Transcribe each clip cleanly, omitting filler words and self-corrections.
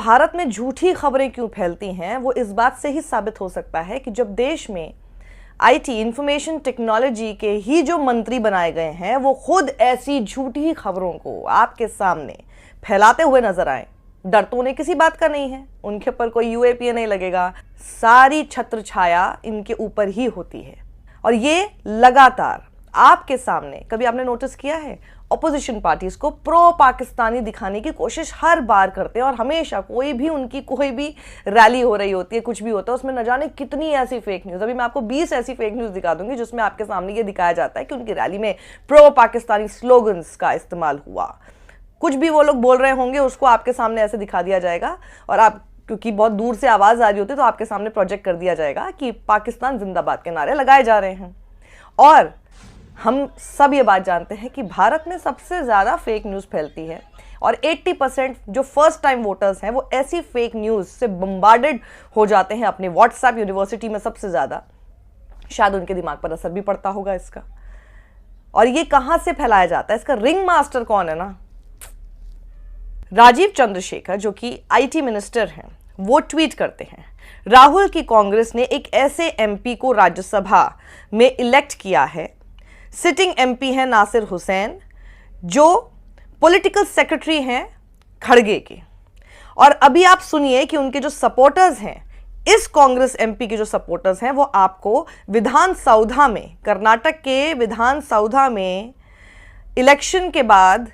भारत में झूठी खबरें क्यों फैलती हैं वो इस बात से ही साबित हो सकता है कि जब देश में आईटी इंफॉर्मेशन टेक्नोलॉजी के ही जो मंत्री बनाए गए हैं वो खुद ऐसी झूठी खबरों को आपके सामने फैलाते हुए नजर आए। डर तो उन्हें किसी बात का नहीं है, उनके ऊपर कोई यूएपीए नहीं लगेगा, सारी छत्र छाया इनके ऊपर ही होती है। और ये लगातार आपके सामने, कभी आपने नोटिस किया है, ऑपोजिशन पार्टीज को प्रो पाकिस्तानी दिखाने की कोशिश हर बार करते हैं और हमेशा कोई भी रैली हो रही होती है, कुछ भी होता है, उसमें न जाने कितनी ऐसी फेक न्यूज़, अभी मैं आपको 20 ऐसी फेक न्यूज़ दिखा दूंगी जिसमें आपके सामने ये दिखाया जाता है कि उनकी रैली में प्रो पाकिस्तानी स्लोगन्स का इस्तेमाल हुआ। कुछ भी वो लोग बोल रहे होंगे उसको आपके सामने ऐसे दिखा दिया जाएगा और आप, क्योंकि बहुत दूर से आवाज़ आ रही होती है, तो आपके सामने प्रोजेक्ट कर दिया जाएगा कि पाकिस्तान जिंदाबाद के नारे लगाए जा रहे हैं। और हम सब ये बात जानते हैं कि भारत में सबसे ज़्यादा फेक न्यूज़ फैलती है और 80% जो फर्स्ट टाइम वोटर्स हैं वो ऐसी फेक न्यूज़ से बम्बार्डेड हो जाते हैं अपने व्हाट्सएप यूनिवर्सिटी में सबसे ज़्यादा। शायद उनके दिमाग पर असर भी पड़ता होगा इसका। और ये कहाँ से फैलाया जाता है, इसका रिंग मास्टर कौन है ना, राजीव चंद्रशेखर जो कि आईटी मिनिस्टर हैं, वो ट्वीट करते हैं, राहुल की कांग्रेस ने एक ऐसे एमपी को राज्यसभा में इलेक्ट किया है, सिटिंग एमपी हैं नासिर हुसैन जो पॉलिटिकल सेक्रेटरी हैं खड़गे के। और अभी आप सुनिए कि उनके जो सपोर्टर्स हैं, इस कांग्रेस एमपी के जो सपोर्टर्स हैं, वो आपको विधानसौधा में, कर्नाटक के विधानसौधा में इलेक्शन के बाद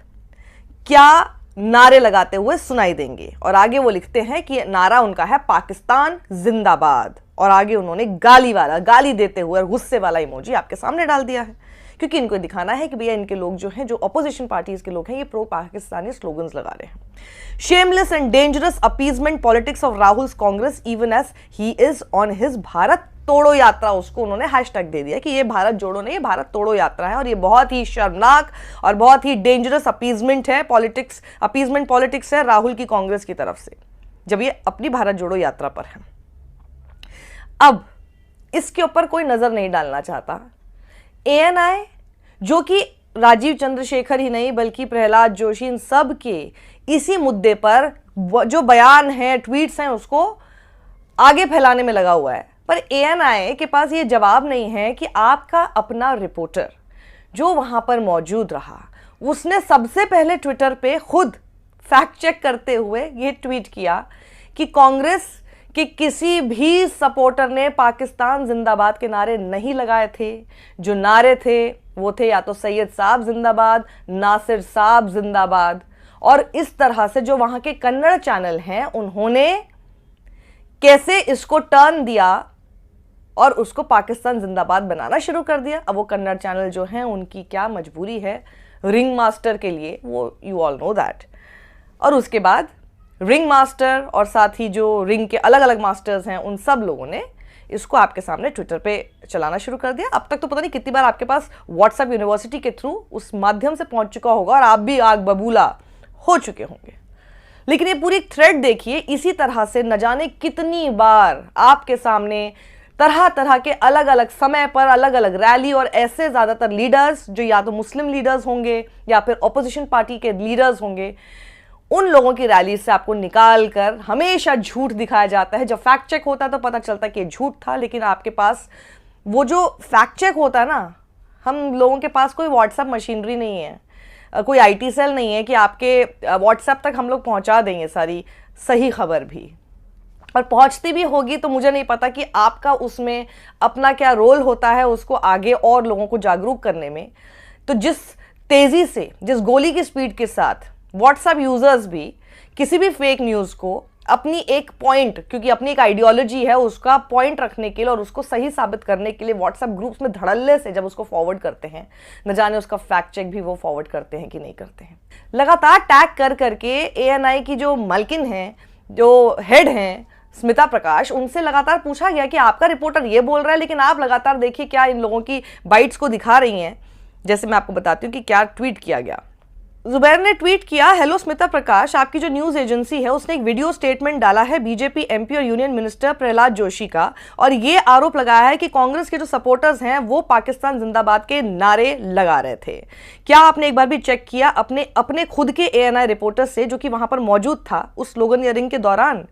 क्या नारे लगाते हुए सुनाई देंगे। और आगे वो लिखते हैं कि नारा उनका है पाकिस्तान जिंदाबाद, और आगे उन्होंने गाली देते हुए और गुस्से वाला इमोजी आपके सामने डाल दिया है, क्योंकि इनको दिखाना है कि भैया इनके लोग जो हैं, जो अपोजिशन पार्टीज के लोग हैं, ये प्रो पाकिस्तानी स्लोगन्स लगा रहे हैं। Shameless and dangerous appeasement politics of Rahul's Congress even as he is on his Bharat Todo Yatra, उसको उन्होंने हैशटैग दे दिया कि ये भारत जोड़ो नहीं, ये भारत तोड़ो यात्रा है। और ये बहुत ही शर्मनाक और बहुत ही डेंजरस अपीजमेंट है, अपीजमेंट पॉलिटिक्स है राहुल की कांग्रेस की तरफ से, जब ये अपनी भारत जोड़ो यात्रा पर है। अब इसके ऊपर कोई नजर नहीं डालना चाहता। एएनआई, जो कि राजीव चंद्रशेखर ही नहीं बल्कि प्रहलाद जोशी, इन सब के इसी मुद्दे पर जो बयान है, ट्वीट्स हैं, उसको आगे फैलाने में लगा हुआ है। पर एएनआई के पास ये जवाब नहीं है कि आपका अपना रिपोर्टर जो वहां पर मौजूद रहा, उसने सबसे पहले ट्विटर पे खुद फैक्ट चेक करते हुए ये ट्वीट किया कि कांग्रेस कि किसी भी सपोर्टर ने पाकिस्तान जिंदाबाद के नारे नहीं लगाए थे। जो नारे थे वो थे या तो सैयद साहब जिंदाबाद, नासिर साहब जिंदाबाद। और इस तरह से जो वहां के कन्नड़ चैनल हैं, उन्होंने कैसे इसको टर्न दिया और उसको पाकिस्तान जिंदाबाद बनाना शुरू कर दिया। अब वो कन्नड़ चैनल जो हैं, उनकी क्या मजबूरी है रिंग मास्टर के लिए, वो यू ऑल नो दैट। और उसके बाद रिंग मास्टर और साथ ही जो रिंग के अलग अलग मास्टर्स हैं, उन सब लोगों ने इसको आपके सामने ट्विटर पे चलाना शुरू कर दिया। अब तक तो पता नहीं कितनी बार आपके पास व्हाट्सएप यूनिवर्सिटी के थ्रू उस माध्यम से पहुंच चुका होगा और आप भी आग बबूला हो चुके होंगे। लेकिन ये पूरी थ्रेड देखिए, इसी तरह से न जाने कितनी बार आपके सामने तरह तरह के अलग अलग समय पर अलग अलग रैली, और ऐसे ज़्यादातर लीडर्स जो या तो मुस्लिम लीडर्स होंगे या फिर ऑपोजिशन पार्टी के लीडर्स होंगे, उन लोगों की रैली से आपको निकाल कर हमेशा झूठ दिखाया जाता है। जब फैक्ट चेक होता है तो पता चलता है कि झूठ था, लेकिन आपके पास वो जो फैक्ट चेक होता है ना, हम लोगों के पास कोई व्हाट्सएप मशीनरी नहीं है, कोई आईटी सेल नहीं है कि आपके व्हाट्सएप तक हम लोग पहुंचा देंगे सारी सही खबर भी। और पहुंचती भी होगी तो मुझे नहीं पता कि आपका उसमें अपना क्या रोल होता है उसको आगे और लोगों को जागरूक करने में। तो जिस तेज़ी से, जिस गोली की स्पीड के साथ व्हाट्सएप यूजर्स भी किसी भी फेक न्यूज़ को अपनी एक पॉइंट, क्योंकि अपनी एक आइडियोलॉजी है, उसका पॉइंट रखने के लिए और उसको सही साबित करने के लिए व्हाट्सएप ग्रुप्स में धड़ल्ले से जब उसको फॉरवर्ड करते हैं, न जाने उसका फैक्ट चेक भी वो फॉरवर्ड करते हैं कि नहीं करते हैं। लगातार टैग कर करके एएनआई की जो मालकिन हैं, जो हेड हैं स्मिता प्रकाश, उनसे लगातार पूछा गया कि आपका रिपोर्टर ये बोल रहा है, लेकिन आप लगातार देखिए क्या इन लोगों की बाइट्स को दिखा रही हैं। जैसे मैं आपको बताती हूँ कि क्या ट्वीट किया गया। जुबैर ने ट्वीट किया, हेलो स्मिता प्रकाश, आपकी जो न्यूज एजेंसी है उसने एक वीडियो स्टेटमेंट डाला है बीजेपी एमपी और यूनियन मिनिस्टर प्रहलाद जोशी का, और ये आरोप लगाया है कि कांग्रेस के जो सपोर्टर्स हैं वो पाकिस्तान जिंदाबाद के नारे लगा रहे थे। क्या आपने एक बार भी चेक किया अपने खुद के ANI रिपोर्टर से जो कि वहां पर मौजूद था उस स्लोगनियरिंग के दौरान?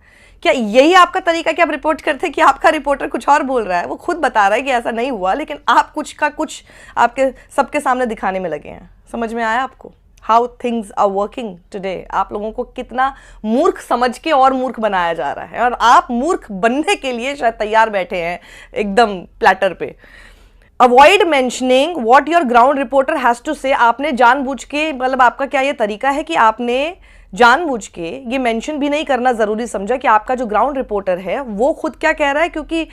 क्या यही आपका तरीका कि आप रिपोर्ट करते हैं कि आपका रिपोर्टर कुछ और बोल रहा है? वो खुद बता रहा है कि ऐसा नहीं हुआ, लेकिन आप कुछ का कुछ आपके सबके सामने दिखाने में लगे हैं। समझ में आया आपको how things are working today? आप लोगों को कितना मूर्ख समझ के और मूर्ख बनाया जा रहा है, और आप मूर्ख बनने के लिए शायद तैयार बैठे हैं एकदम प्लेटर पे। Avoid mentioning what your ground reporter has to say. आपने जानबूझ के, मतलब आपका क्या ये तरीका है कि आपने जानबूझ के ये मेंशन भी नहीं करना जरूरी समझा कि आपका जो ग्राउंड रिपोर्टर है वो खुद क्या कह रहा है, क्योंकि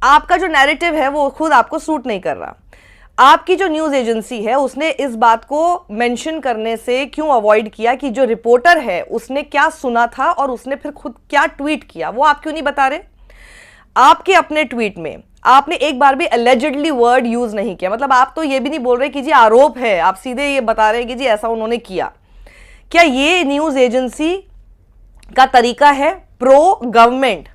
आपका जो नैरेटिव है वो खुद आपको सूट नहीं कर रहा। आपकी जो न्यूज एजेंसी है उसने इस बात को मेंशन करने से क्यों अवॉइड किया कि जो रिपोर्टर है उसने क्या सुना था और उसने फिर खुद क्या ट्वीट किया, वो आप क्यों नहीं बता रहे? आपके अपने ट्वीट में आपने एक बार भी allegedly वर्ड यूज नहीं किया। मतलब आप तो ये भी नहीं बोल रहे कि जी आरोप है, आप सीधे ये बता रहे हैं कि जी ऐसा उन्होंने किया। क्या ये न्यूज एजेंसी का तरीका है प्रो गवर्नमेंट,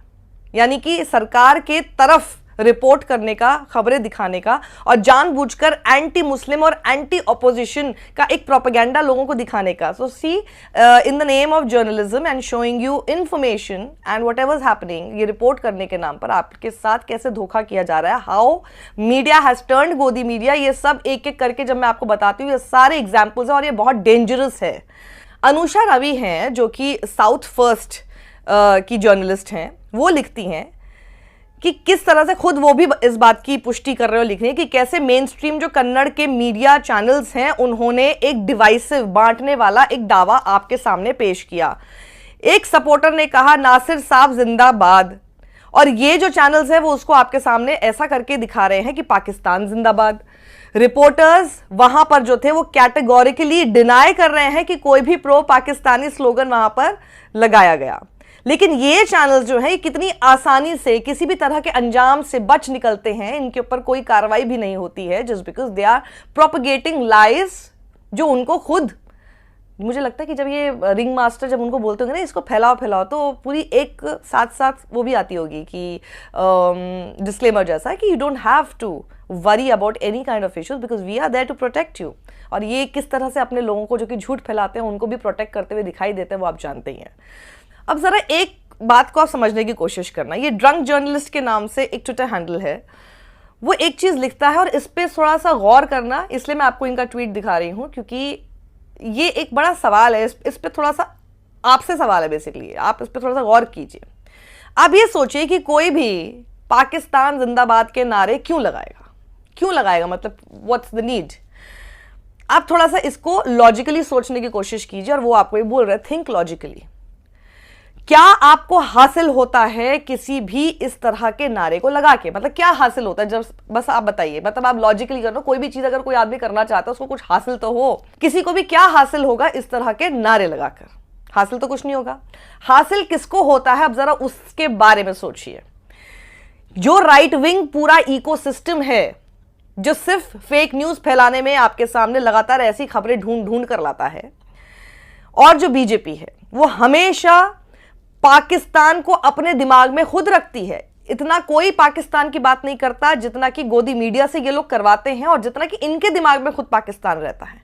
यानी कि सरकार के तरफ रिपोर्ट करने का, खबरें दिखाने का, और जानबूझकर एंटी मुस्लिम और एंटी ऑपोजिशन का एक प्रोपेगेंडा लोगों को दिखाने का? So see, in the name of journalism and showing you information and whatever happening, ये रिपोर्ट करने के नाम पर आपके साथ कैसे धोखा किया जा रहा है, हाउ मीडिया हैज टर्न्ड गोदी मीडिया, ये सब एक एक करके जब मैं आपको बताती हूँ, ये सारे एग्जाम्पल्स हैं और ये बहुत डेंजरस है। अनुषा रवि हैं जो कि साउथ फर्स्ट की जर्नलिस्ट हैं, वो लिखती हैं कि किस तरह से खुद वो भी इस बात की पुष्टि कर रहे हो, लिख रहे हैं कि कैसे मेन स्ट्रीम जो कन्नड़ के मीडिया चैनल्स हैं उन्होंने एक डिवाइसिव, बांटने वाला एक दावा आपके सामने पेश किया। एक सपोर्टर ने कहा नासिर साहब जिंदाबाद, और ये जो चैनल्स हैं वो उसको आपके सामने ऐसा करके दिखा रहे हैं कि पाकिस्तान जिंदाबाद। रिपोर्टर्स वहां पर जो थे वो कैटेगोरिकली डिनाई कर रहे हैं कि कोई भी प्रो पाकिस्तानी स्लोगन वहां पर लगाया गया। लेकिन ये चैनल्स जो है कितनी आसानी से किसी भी तरह के अंजाम से बच निकलते हैं, इनके ऊपर कोई कार्रवाई भी नहीं होती है, just because they are propagating lies जो उनको खुद, मुझे लगता है कि जब ये रिंग मास्टर जब उनको बोलते होंगे ना इसको फैलाओ फैलाओ, तो पूरी एक साथ साथ वो भी आती होगी कि डिस्क्लेमर जैसा कि you don't have to worry about any kind of issues because we are there to protect you. और ये किस तरह से अपने लोगों को जो कि झूठ फैलाते हैं उनको भी प्रोटेक्ट करते हुए दिखाई देते हैं, वो आप जानते ही हैं। अब जरा एक बात को आप समझने की कोशिश करना, ये ड्रंक जर्नलिस्ट के नाम से एक ट्विटर हैंडल है, वो एक चीज लिखता है और इस पे थोड़ा सा गौर करना, इसलिए मैं आपको इनका ट्वीट दिखा रही हूं क्योंकि ये एक बड़ा सवाल है, इस पे थोड़ा सा आपसे सवाल है बेसिकली, आप इस पे थोड़ा सा गौर कीजिए। आप ये सोचिए कि कोई भी पाकिस्तान जिंदाबाद के नारे क्यों लगाएगा, मतलब व्हाट्स द नीड? आप थोड़ा सा इसको लॉजिकली सोचने की कोशिश कीजिए, और वो आपको ये बोल रहे हैं थिंक लॉजिकली। क्या आपको हासिल होता है किसी भी इस तरह के नारे को लगा के? मतलब क्या हासिल होता है? जब बस आप बताइए, मतलब आप लॉजिकली करो, कोई भी चीज अगर कोई आदमी करना चाहता है उसको कुछ हासिल तो हो। किसी को भी क्या हासिल होगा इस तरह के नारे लगाकर? हासिल तो कुछ नहीं होगा। हासिल किसको होता है, अब जरा उसके बारे में सोचिए। जो राइट विंग पूरा इकोसिस्टम है जो सिर्फ फेक न्यूज फैलाने में आपके सामने लगातार ऐसी खबरें ढूंढ कर लाता है, और जो बीजेपी है वो हमेशा पाकिस्तान को अपने दिमाग में खुद रखती है। इतना कोई पाकिस्तान की बात नहीं करता जितना कि गोदी मीडिया से ये लोग करवाते हैं, और जितना कि इनके दिमाग में खुद पाकिस्तान रहता है।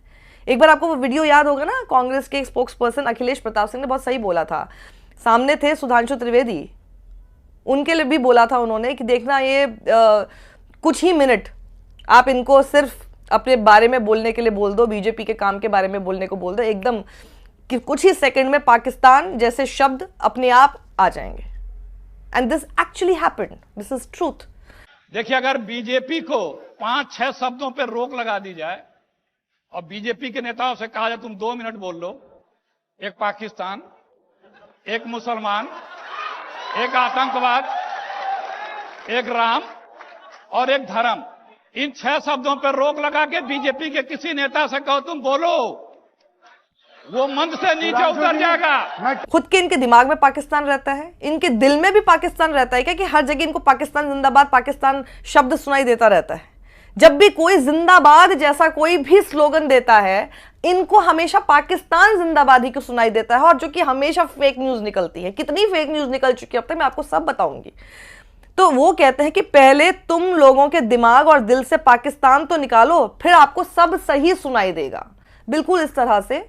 एक बार आपको वो वीडियो याद होगा ना, कांग्रेस के स्पोक्स पर्सन अखिलेश प्रताप सिंह ने बहुत सही बोला था, सामने थे सुधांशु त्रिवेदी, उनके लिए भी बोला था उन्होंने कि देखना ये कुछ ही मिनट आप इनको सिर्फ अपने बारे में बोलने के लिए बोल दो, बीजेपी के काम के बारे में बोलने को बोल दो, एकदम कि कुछ ही सेकंड में पाकिस्तान जैसे शब्द अपने आप आ जाएंगे। And this actually happened, this is truth. देखिए, अगर बीजेपी को 5-6 शब्दों पर रोक लगा दी जाए और बीजेपी के नेताओं से कहा जाए तुम 2 मिनट बोल लो, एक पाकिस्तान, एक मुसलमान, एक आतंकवाद, एक राम और एक धर्म, इन 6 शब्दों पर रोक लगा के बीजेपी के किसी नेता से कहो तुम बोलो, वो मंच से नीचे उतर जाएगा। खुद के इनके दिमाग में पाकिस्तान रहता है, इनके दिल में भी पाकिस्तान रहता है क्या कि हर जगह इनको पाकिस्तान जिंदाबाद, पाकिस्तान शब्द सुनाई देता रहता है? जब भी कोई जिंदाबाद जैसा कोई भी स्लोगन देता है, इनको हमेशा पाकिस्तान जिंदाबाद ही को सुनाई देता है, और जो कि हमेशा फेक न्यूज निकलती है। कितनी फेक न्यूज निकल चुकी है अब तक मैं आपको सब बताऊंगी। तो वो कहते हैं कि पहले तुम लोगों के दिमाग और दिल से पाकिस्तान तो निकालो, फिर आपको सब सही सुनाई देगा। बिल्कुल इस तरह से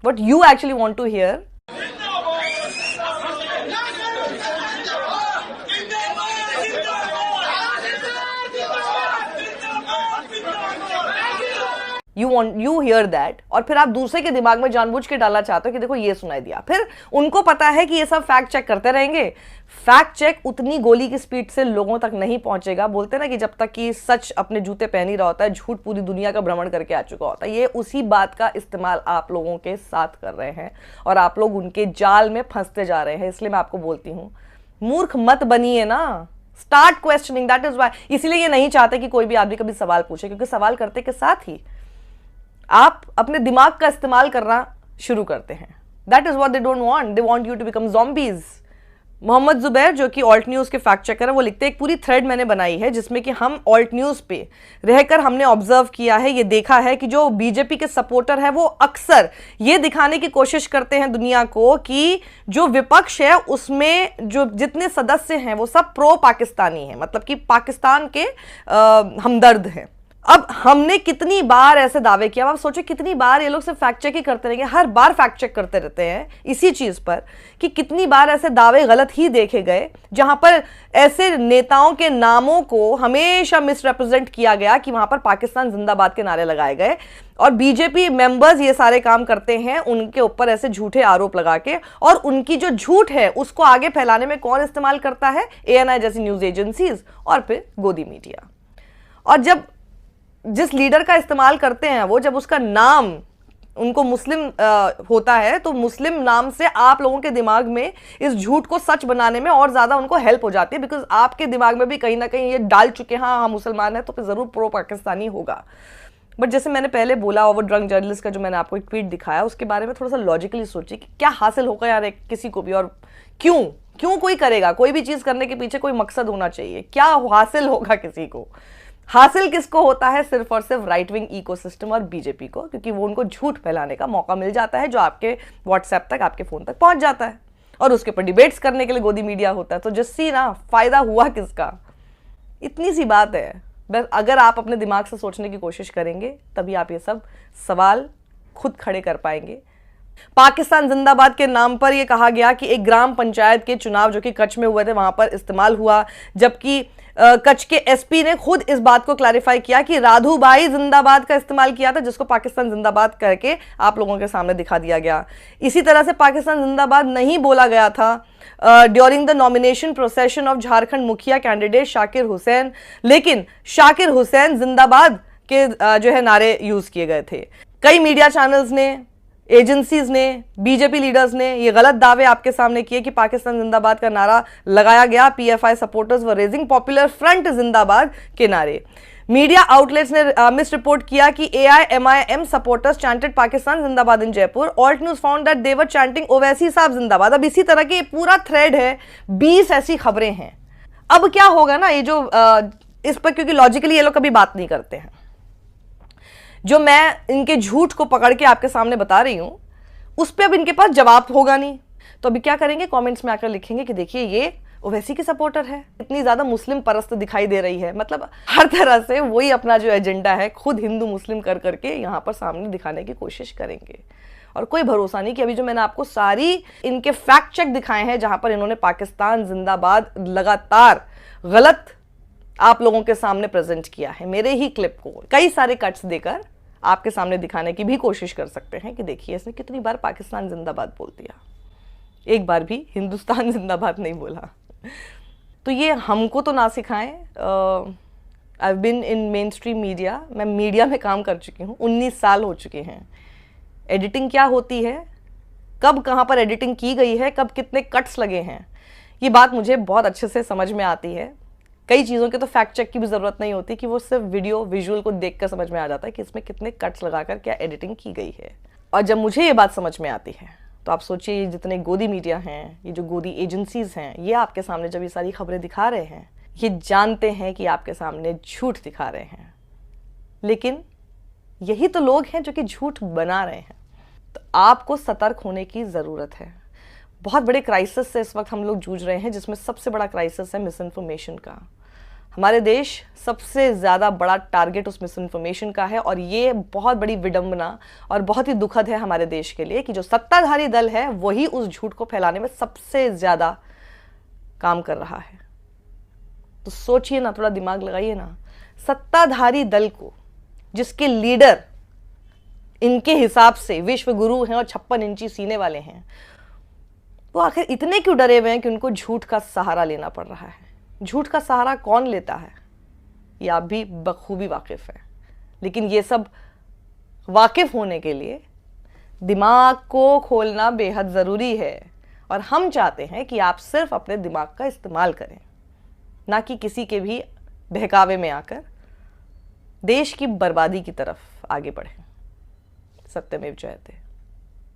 what you actually want to hear you hear that, और फिर आप दूसरे के दिमाग में जानबूझ के डालना चाहते हो कि देखो ये सुनाई दिया। फिर उनको पता है कि ये सब फैक्ट चेक करते रहेंगे। फैक्ट चेक उतनी गोली की स्पीड से लोगों तक नहीं पहुंचेगा। बोलते ना कि जब तक कि सच अपने जूते पहन ही रहा होता है, झूठ पूरी दुनिया का भ्रमण करके आ चुका होता है। ये उसी बात का इस्तेमाल आप लोगों के साथ कर रहे हैं और आप लोग उनके जाल में फंसते जा रहे हैं। इसलिए मैं आपको बोलती हूँ, मूर्ख मत बनिए ना, start questioning. That is why, इसलिए ये नहीं चाहते कि कोई भी आदमी कभी सवाल पूछे, क्योंकि सवाल करते के साथ ही आप अपने दिमाग का इस्तेमाल करना शुरू करते हैं। That is what they don't want, they want you to become zombies. Mohammed Zubair जो कि ऑल्ट न्यूज़ के फैक्ट चेकर है, वो लिखते हैं एक पूरी थ्रेड मैंने बनाई है जिसमें कि हम ऑल्ट न्यूज़ पे रहकर हमने ऑब्जर्व किया है, ये देखा है कि जो बीजेपी के सपोर्टर है वो अक्सर ये दिखाने की कोशिश करते हैं दुनिया को कि जो विपक्ष है उसमें जो जितने सदस्य हैं वो सब प्रो पाकिस्तानी हैं, मतलब कि पाकिस्तान के हमदर्द हैं। अब हमने कितनी बार ऐसे दावे किया, अब आप सोचो कितनी बार ये लोग सिर्फ फैक्ट चेक ही करते रहेंगे, हर बार फैक्ट चेक करते रहते हैं इसी चीज पर कि कितनी बार ऐसे दावे गलत ही देखे गए जहां पर ऐसे नेताओं के नामों को हमेशा मिसरिप्रेजेंट किया गया कि वहां पर पाकिस्तान जिंदाबाद के नारे लगाए गए, और बीजेपी मेंबर्स ये सारे काम करते हैं उनके ऊपर ऐसे झूठे आरोप लगा के, और उनकी जो झूठ है उसको आगे फैलाने में कौन इस्तेमाल करता है? ANI जैसी न्यूज एजेंसीज और फिर गोदी मीडिया। और जब जिस लीडर का इस्तेमाल करते हैं वो, जब उसका नाम उनको मुस्लिम होता है, तो मुस्लिम नाम से आप लोगों के दिमाग में इस झूठ को सच बनाने में और ज़्यादा उनको हेल्प हो जाती है, बिकॉज आपके दिमाग में भी कहीं ना कहीं ये डाल चुके हैं हाँ मुसलमान है तो फिर ज़रूर प्रो पाकिस्तानी होगा। बट जैसे मैंने पहले बोला, वो ड्रंक जर्नलिस्ट का जो मैंने आपको एक ट्वीट दिखाया उसके बारे में थोड़ा सा लॉजिकली सोचिए कि क्या हासिल होगा यार किसी को भी, और क्यों कोई करेगा। कोई भी चीज़ करने के पीछे कोई मकसद होना चाहिए, क्या हासिल होगा किसी को। हासिल किसको होता है? सिर्फ और सिर्फ राइट विंग इकोसिस्टम और बीजेपी को, क्योंकि वो उनको झूठ फैलाने का मौका मिल जाता है जो आपके व्हाट्सएप तक, आपके फोन तक पहुंच जाता है, और उसके ऊपर डिबेट्स करने के लिए गोदी मीडिया होता है। तो जस्सी ना, फायदा हुआ किसका? इतनी सी बात है। बस अगर आप अपने दिमाग से सोचने की कोशिश करेंगे तभी आप ये सब सवाल खुद खड़े कर पाएंगे। पाकिस्तान जिंदाबाद के नाम पर यह कहा गया कि एक ग्राम पंचायत के चुनाव जो कि कच्छ में हुए थे वहां पर इस्तेमाल हुआ, जबकि कच्छ के एसपी ने खुद इस बात को क्लैरिफाई किया कि राधू भाई जिंदाबाद का इस्तेमाल किया था, जिसको पाकिस्तान जिंदाबाद करके आप लोगों के सामने दिखा दिया गया। इसी तरह से पाकिस्तान जिंदाबाद नहीं बोला गया था during the nomination procession of Jharkhand मुखिया कैंडिडेट शाकिर हुसैन, लेकिन शाकिर हुसैन जिंदाबाद के जो है नारे यूज किए गए थे। कई मीडिया चैनल्स ने, एजेंसीज ने, बीजेपी लीडर्स ने ये गलत दावे आपके सामने किए कि पाकिस्तान जिंदाबाद का नारा लगाया गया। PFI सपोर्टर्स व रेजिंग पॉपुलर फ्रंट जिंदाबाद के नारे। मीडिया आउटलेट्स ने मिस रिपोर्ट किया कि AIMIM सपोर्टर्स चैंटेड पाकिस्तान जिंदाबाद in Jaipur. Alt News found that they were chanting Owaisi साहब जिंदाबाद। अब इसी तरह के पूरा थ्रेड है, 20 ऐसी खबरें हैं। अब क्या होगा ना, ये जो इस पर क्योंकि लॉजिकली ये लोग कभी बात नहीं करते हैं, जो मैं इनके झूठ को पकड़ के आपके सामने बता रही हूं उस पर अब इनके पास जवाब होगा नहीं। तो अभी क्या करेंगे, कमेंट्स में आकर लिखेंगे कि देखिए ये ओवैसी की सपोर्टर है, इतनी ज्यादा मुस्लिम परस्त दिखाई दे रही है। मतलब हर तरह से वही अपना जो एजेंडा है खुद हिंदू मुस्लिम कर करके यहाँ पर सामने दिखाने की कोशिश करेंगे। और कोई भरोसा नहीं कि अभी जो मैंने आपको सारी इनके फैक्ट चेक दिखाए हैं जहां पर इन्होंने पाकिस्तान जिंदाबाद लगातार गलत आप लोगों के सामने प्रेजेंट किया है, मेरे ही क्लिप को कई सारे कट्स देकर आपके सामने दिखाने की भी कोशिश कर सकते हैं कि देखिए इसने कितनी बार पाकिस्तान जिंदाबाद बोल दिया, एक बार भी हिंदुस्तान जिंदाबाद नहीं बोला। तो ये हमको तो ना सिखाएं। आई बिन इन मेन स्ट्रीम मीडिया, मैं मीडिया में काम कर चुकी हूँ, 19 साल हो चुके हैं। एडिटिंग क्या होती है, कब कहाँ पर एडिटिंग की गई है, कब कितने कट्स लगे हैं, ये बात मुझे बहुत अच्छे से समझ में आती है। कई चीज़ों के तो फैक्ट चेक की भी ज़रूरत नहीं होती कि वो सिर्फ वीडियो विजुअल को देखकर समझ में आ जाता है कि इसमें कितने कट्स लगाकर क्या एडिटिंग की गई है। और जब मुझे ये बात समझ में आती है तो आप सोचिए ये जितने गोदी मीडिया हैं, ये जो गोदी एजेंसीज हैं, ये आपके सामने जब ये सारी खबरें दिखा रहे हैं, ये जानते हैं कि आपके सामने झूठ दिखा रहे हैं, लेकिन यही तो लोग हैं जो कि झूठ बना रहे हैं। तो आपको सतर्क होने की ज़रूरत है। बहुत बड़े क्राइसिस से इस वक्त हम लोग जूझ रहे हैं, जिसमें सबसे बड़ा क्राइसिस है मिस इन्फॉर्मेशन का। हमारे देश सबसे ज़्यादा बड़ा टारगेट उस मिस इन्फॉर्मेशन का है, और ये बहुत बड़ी विडंबना और बहुत ही दुखद है हमारे देश के लिए कि जो सत्ताधारी दल है वही उस झूठ को फैलाने में सबसे ज़्यादा काम कर रहा है। तो सोचिए ना, थोड़ा दिमाग लगाइए ना, सत्ताधारी दल को जिसके लीडर इनके हिसाब से विश्व गुरु हैं और 56 इंची सीने वाले हैं, वो आखिर इतने क्यों डरे हुए हैं कि उनको झूठ का सहारा लेना पड़ रहा है। झूठ का सहारा कौन लेता है ये आप भी बखूबी वाकिफ हैं, लेकिन ये सब वाकिफ होने के लिए दिमाग को खोलना बेहद ज़रूरी है। और हम चाहते हैं कि आप सिर्फ अपने दिमाग का इस्तेमाल करें, ना कि किसी के भी बहकावे में आकर देश की बर्बादी की तरफ आगे बढ़ें। सत्यमेव जयते।